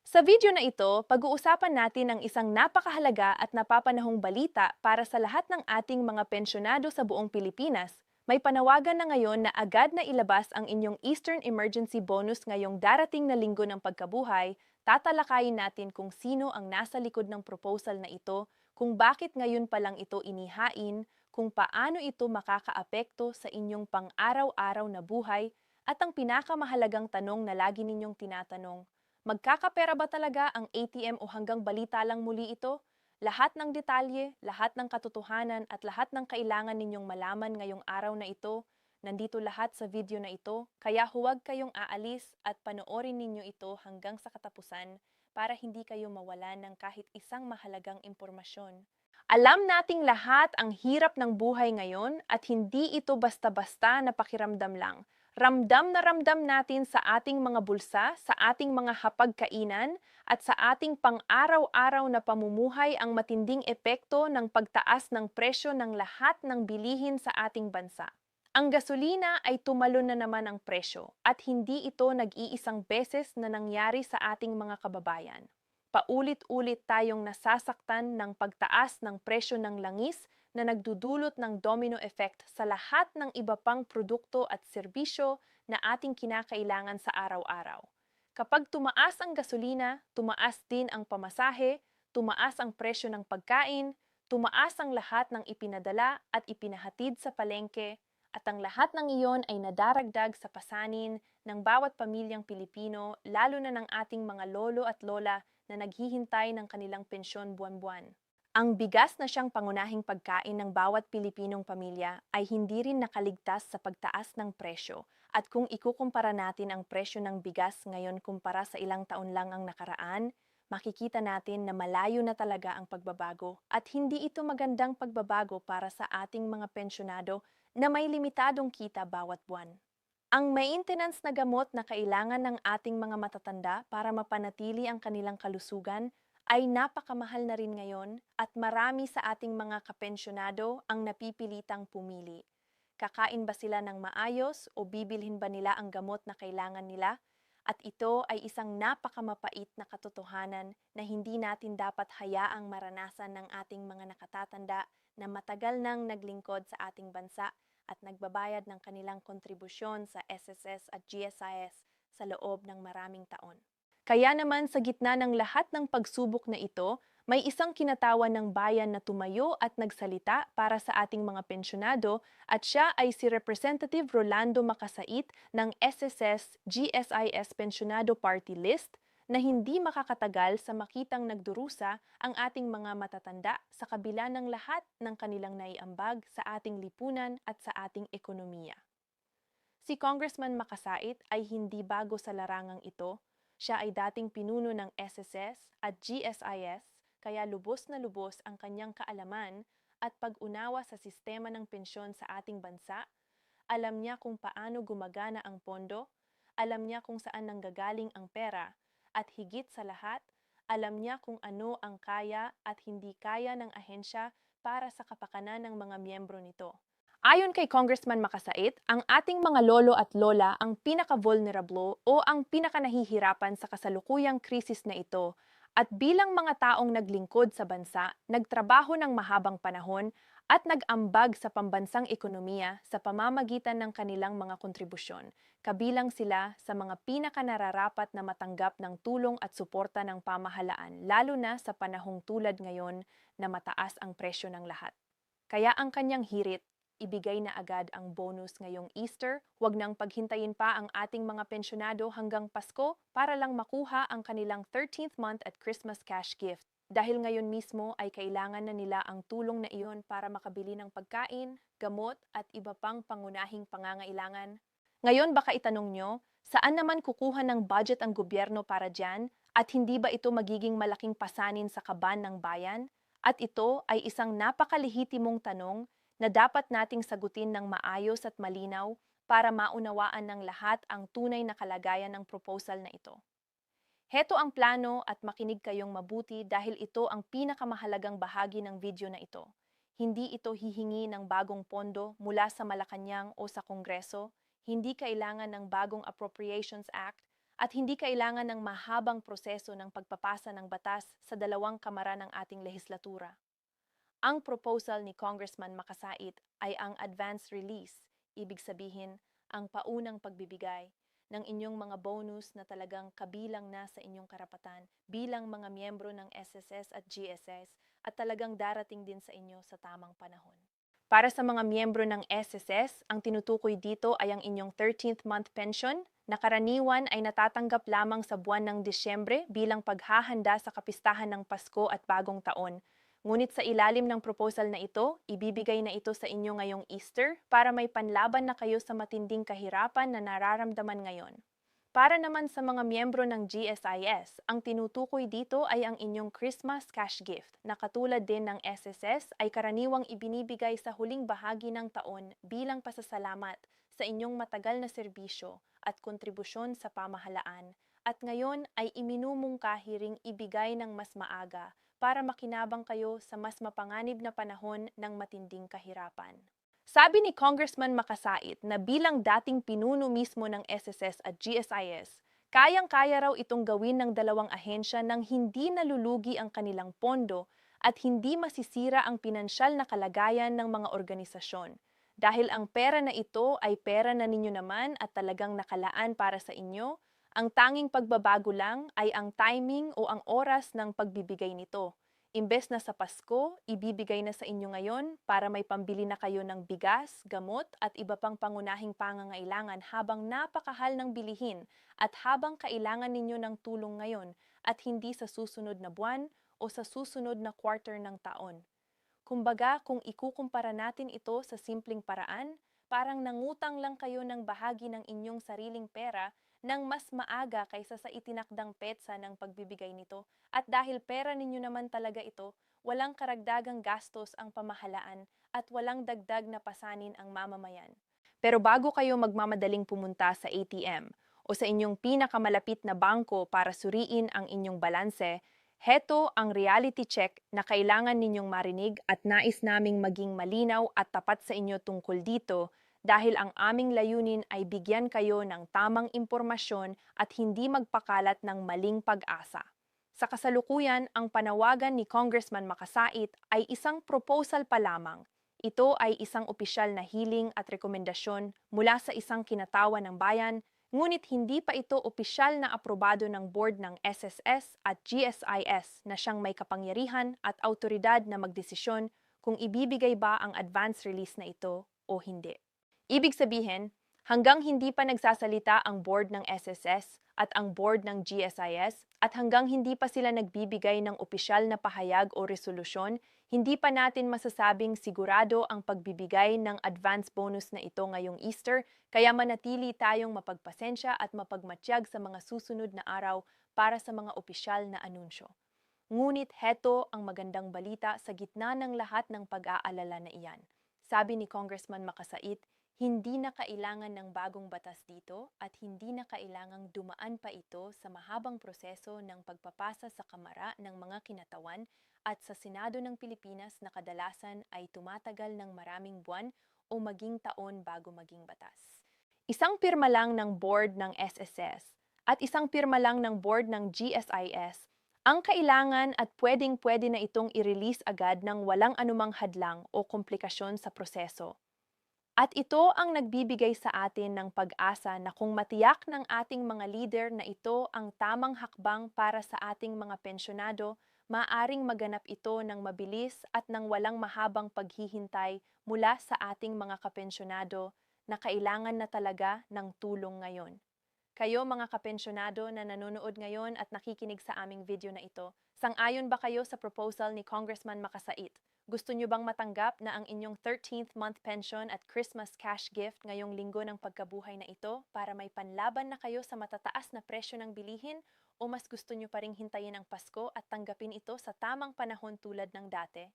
Sa video na ito, pag-uusapan natin ang isang napakahalaga at napapanahong balita para sa lahat ng ating mga pensyonado sa buong Pilipinas. May panawagan na ngayon na agad na ilabas ang inyong Eastern Emergency Bonus ngayong darating na linggo ng pagkabuhay. Tatalakayin natin kung sino ang nasa likod ng proposal na ito, kung bakit ngayon pa lang ito inihain, kung paano ito makakaapekto sa inyong pang-araw-araw na buhay, at ang pinakamahalagang tanong na lagi ninyong tinatanong: magkakapera ba talaga ang ATM o hanggang balita lang muli ito? Lahat ng detalye, lahat ng katotohanan at lahat ng kailangan ninyong malaman ngayong araw na ito, nandito lahat sa video na ito, kaya huwag kayong aalis at panoorin ninyo ito hanggang sa katapusan para hindi kayo mawalan ng kahit isang mahalagang impormasyon. Alam nating lahat ang hirap ng buhay ngayon at hindi ito basta-basta na pakiramdam lang. Ramdam na ramdam natin sa ating mga bulsa, sa ating mga hapagkainan, at sa ating pang-araw-araw na pamumuhay ang matinding epekto ng pagtaas ng presyo ng lahat ng bilihin sa ating bansa. Ang gasolina ay tumalon na naman ang presyo at hindi ito nag-iisang beses na nangyari sa ating mga kababayan. Paulit-ulit tayong nasasaktan ng pagtaas ng presyo ng langis na nagdudulot ng domino effect sa lahat ng iba pang produkto at serbisyo na ating kinakailangan sa araw-araw. Kapag tumaas ang gasolina, tumaas din ang pamasahe, tumaas ang presyo ng pagkain, tumaas ang lahat ng ipinadala at ipinahatid sa palengke, at ang lahat ng iyon ay nadaragdag sa pasanin ng bawat pamilyang Pilipino, lalo na ng ating mga lolo at lola na naghihintay ng kanilang pensyon buwan-buwan. Ang bigas na siyang pangunahing pagkain ng bawat Pilipinong pamilya ay hindi rin nakaligtas sa pagtaas ng presyo, at kung ikukumpara natin ang presyo ng bigas ngayon kumpara sa ilang taon lang ang nakaraan, makikita natin na malayo na talaga ang pagbabago at hindi ito magandang pagbabago para sa ating mga pensyonado na may limitadong kita bawat buwan. Ang maintenance na gamot na kailangan ng ating mga matatanda para mapanatili ang kanilang kalusugan ay napakamahal na rin ngayon, at marami sa ating mga kapensyonado ang napipilitang pumili. Kakain ba sila ng maayos o bibilhin ba nila ang gamot na kailangan nila? At ito ay isang napakamapait na katotohanan na hindi natin dapat hayaang maranasan ng ating mga nakatatanda na matagal nang naglingkod sa ating bansa at nagbabayad ng kanilang kontribusyon sa SSS at GSIS sa loob ng maraming taon. Kaya naman sa gitna ng lahat ng pagsubok na ito, may isang kinatawan ng bayan na tumayo at nagsalita para sa ating mga pensyonado, at siya ay si Representative Rolando Makasait ng SSS GSIS Pensyonado Party List, na hindi makakatagal sa makitang nagdurusa ang ating mga matatanda sa kabila ng lahat ng kanilang naiambag sa ating lipunan at sa ating ekonomiya. Si Congressman Makasait ay hindi bago sa larangang ito. Siya ay dating pinuno ng SSS at GSIS, kaya lubos na lubos ang kanyang kaalaman at pag-unawa sa sistema ng pensyon sa ating bansa. Alam niya kung paano gumagana ang pondo, alam niya kung saan nanggagaling ang pera, at higit sa lahat, alam niya kung ano ang kaya at hindi kaya ng ahensya para sa kapakanan ng mga miyembro nito. Ayon kay Congressman Makasait, ang ating mga lolo at lola ang pinaka-vulnerable o ang pinaka-nahihirapan sa kasalukuyang krisis na ito. At bilang mga taong naglingkod sa bansa, nagtrabaho ng mahabang panahon at nag-ambag sa pambansang ekonomiya sa pamamagitan ng kanilang mga kontribusyon, kabilang sila sa mga pinaka-nararapat na matanggap ng tulong at suporta ng pamahalaan, lalo na sa panahong tulad ngayon na mataas ang presyo ng lahat. Kaya ang kanyang hirit: ibigay na agad ang bonus ngayong Easter, wag nang paghintayin pa ang ating mga pensyonado hanggang Pasko para lang makuha ang kanilang 13th month at Christmas cash gift. Dahil ngayon mismo ay kailangan na nila ang tulong na iyon para makabili ng pagkain, gamot at iba pang pangunahing pangangailangan. Ngayon baka itanong nyo, saan naman kukuha ng budget ang gobyerno para dyan, at hindi ba ito magiging malaking pasanin sa kaban ng bayan? At ito ay isang napakalehitimong tanong na dapat nating sagutin ng maayos at malinaw para maunawaan ng lahat ang tunay na kalagayan ng proposal na ito. Heto ang plano, at makinig kayong mabuti dahil ito ang pinakamahalagang bahagi ng video na ito. Hindi ito hihingi ng bagong pondo mula sa Malacanang o sa Kongreso, hindi kailangan ng bagong Appropriations Act, at hindi kailangan ng mahabang proseso ng pagpapasa ng batas sa dalawang kamara ng ating lehislatura. Ang proposal ni Congressman Makasait ay ang advance release, ibig sabihin, ang paunang pagbibigay ng inyong mga bonus na talagang kabilang na sa inyong karapatan bilang mga miyembro ng SSS at GSS at talagang darating din sa inyo sa tamang panahon. Para sa mga miyembro ng SSS, ang tinutukoy dito ay ang inyong 13th month pension na karaniwan ay natatanggap lamang sa buwan ng Disyembre bilang paghahanda sa kapistahan ng Pasko at Bagong Taon. Ngunit sa ilalim ng proposal na ito, ibibigay na ito sa inyo ngayong Easter para may panlaban na kayo sa matinding kahirapan na nararamdaman ngayon. Para naman sa mga miyembro ng GSIS, ang tinutukoy dito ay ang inyong Christmas cash gift na katulad din ng SSS ay karaniwang ibinibigay sa huling bahagi ng taon bilang pasasalamat sa inyong matagal na serbisyo at kontribusyon sa pamahalaan at ngayon ay iminumungkahi ring ibigay ng mas maaga para makinabang kayo sa mas mapanganib na panahon ng matinding kahirapan. Sabi ni Congressman Makasait na bilang dating pinuno mismo ng SSS at GSIS, kayang-kaya raw itong gawin ng dalawang ahensya nang hindi nalulugi ang kanilang pondo at hindi masisira ang pinansyal na kalagayan ng mga organisasyon. Dahil ang pera na ito ay pera na ninyo naman at talagang nakalaan para sa inyo, ang tanging pagbabago lang ay ang timing o ang oras ng pagbibigay nito. Imbes na sa Pasko, ibibigay na sa inyo ngayon para may pambili na kayo ng bigas, gamot at iba pang pangunahing pangangailangan habang napakahal ng bilihin at habang kailangan ninyo ng tulong ngayon at hindi sa susunod na buwan o sa susunod na quarter ng taon. Kumbaga, kung ikukumpara natin ito sa simpleng paraan, parang nangutang lang kayo ng bahagi ng inyong sariling pera nang mas maaga kaysa sa itinakdang petsa ng pagbibigay nito. At dahil pera ninyo naman talaga ito, walang karagdagang gastos ang pamahalaan at walang dagdag na pasanin ang mamamayan. Pero bago kayo magmamadaling pumunta sa ATM o sa inyong pinakamalapit na bangko para suriin ang inyong balanse, heto ang reality check na kailangan ninyong marinig at nais naming maging malinaw at tapat sa inyo tungkol dito dahil ang aming layunin ay bigyan kayo ng tamang impormasyon at hindi magpakalat ng maling pag-asa. Sa kasalukuyan, ang panawagan ni Congressman Makasait ay isang proposal pa lamang. Ito ay isang opisyal na hiling at rekomendasyon mula sa isang kinatawan ng bayan, ngunit hindi pa ito opisyal na aprobado ng board ng SSS at GSIS na siyang may kapangyarihan at autoridad na magdesisyon kung ibibigay ba ang advance release na ito o hindi. Ibig sabihin, hanggang hindi pa nagsasalita ang board ng SSS at ang board ng GSIS at hanggang hindi pa sila nagbibigay ng opisyal na pahayag o resolusyon, hindi pa natin masasabing sigurado ang pagbibigay ng advance bonus na ito ngayong Easter, kaya manatili tayong mapagpasensya at mapagmatsyag sa mga susunod na araw para sa mga opisyal na anunsyo. Ngunit heto ang magandang balita sa gitna ng lahat ng pag-aalala na iyan. Sabi ni Congressman Makasait, hindi na kailangan ng bagong batas dito at hindi na kailangang dumaan pa ito sa mahabang proseso ng pagpapasa sa Kamara ng mga kinatawan at sa Senado ng Pilipinas na kadalasan ay tumatagal ng maraming buwan o maging taon bago maging batas. Isang pirma lang ng board ng SSS at isang pirma lang ng board ng GSIS ang kailangan at pwedeng-pwede na itong i-release agad ng walang anumang hadlang o komplikasyon sa proseso. At ito ang nagbibigay sa atin ng pag-asa na kung matiyak ng ating mga leader na ito ang tamang hakbang para sa ating mga pensyonado, maaring maganap ito ng mabilis at ng walang mahabang paghihintay mula sa ating mga kapensyonado na kailangan na talaga ng tulong ngayon. Kayo mga kapensyonado na nanonood ngayon at nakikinig sa aming video na ito, sang-ayon ba kayo sa proposal ni Congressman Makasait? Gusto nyo bang matanggap na ang inyong 13th month pension at Christmas cash gift ngayong linggo ng pagkabuhay na ito para may panlaban na kayo sa matataas na presyo ng bilihin o mas gusto nyo pa ring hintayin ang Pasko at tanggapin ito sa tamang panahon tulad ng dati?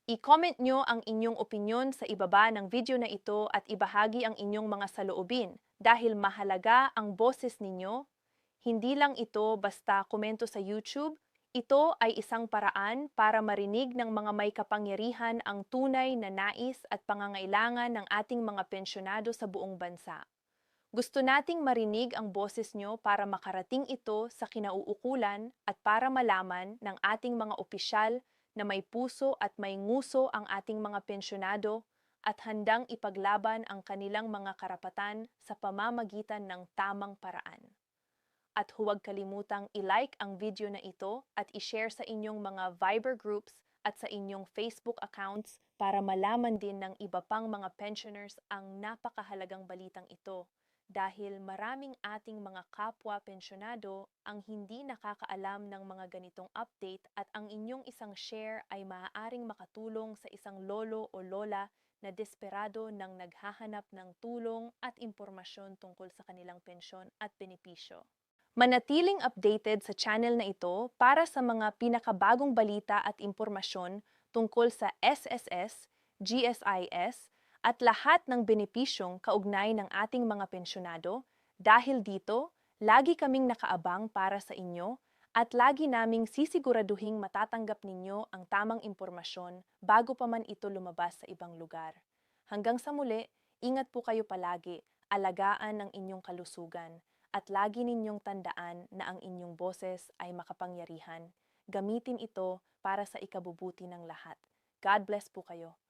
I-comment nyo ang inyong opinyon sa ibaba ng video na ito at ibahagi ang inyong mga saloobin dahil mahalaga ang boses ninyo. Hindi lang ito basta komento sa YouTube. Ito ay isang paraan para marinig ng mga may kapangyarihan ang tunay na nais at pangangailangan ng ating mga pensyonado sa buong bansa. Gusto nating marinig ang boses nyo para makarating ito sa kinauukulan at para malaman ng ating mga opisyal na may puso at may nguso ang ating mga pensyonado at handang ipaglaban ang kanilang mga karapatan sa pamamagitan ng tamang paraan. At huwag kalimutang i-like ang video na ito at i-share sa inyong mga Viber groups at sa inyong Facebook accounts para malaman din ng iba pang mga pensioners ang napakahalagang balitang ito dahil maraming ating mga kapwa pensyonado ang hindi nakakaalam ng mga ganitong update at ang inyong isang share ay maaaring makatulong sa isang lolo o lola na desperado nang naghahanap ng tulong at impormasyon tungkol sa kanilang pensyon at benepisyo. Manatiling updated sa channel na ito para sa mga pinakabagong balita at impormasyon tungkol sa SSS, GSIS, at lahat ng benepisyong kaugnay ng ating mga pensyonado. Dahil dito, lagi kaming nakaabang para sa inyo at lagi naming sisiguraduhing matatanggap ninyo ang tamang impormasyon bago pa man ito lumabas sa ibang lugar. Hanggang sa muli, ingat po kayo palagi, alagaan ang inyong kalusugan at lagi ninyong tandaan na ang inyong boses ay makapangyarihan. Gamitin ito para sa ikabubuti ng lahat. God bless po kayo.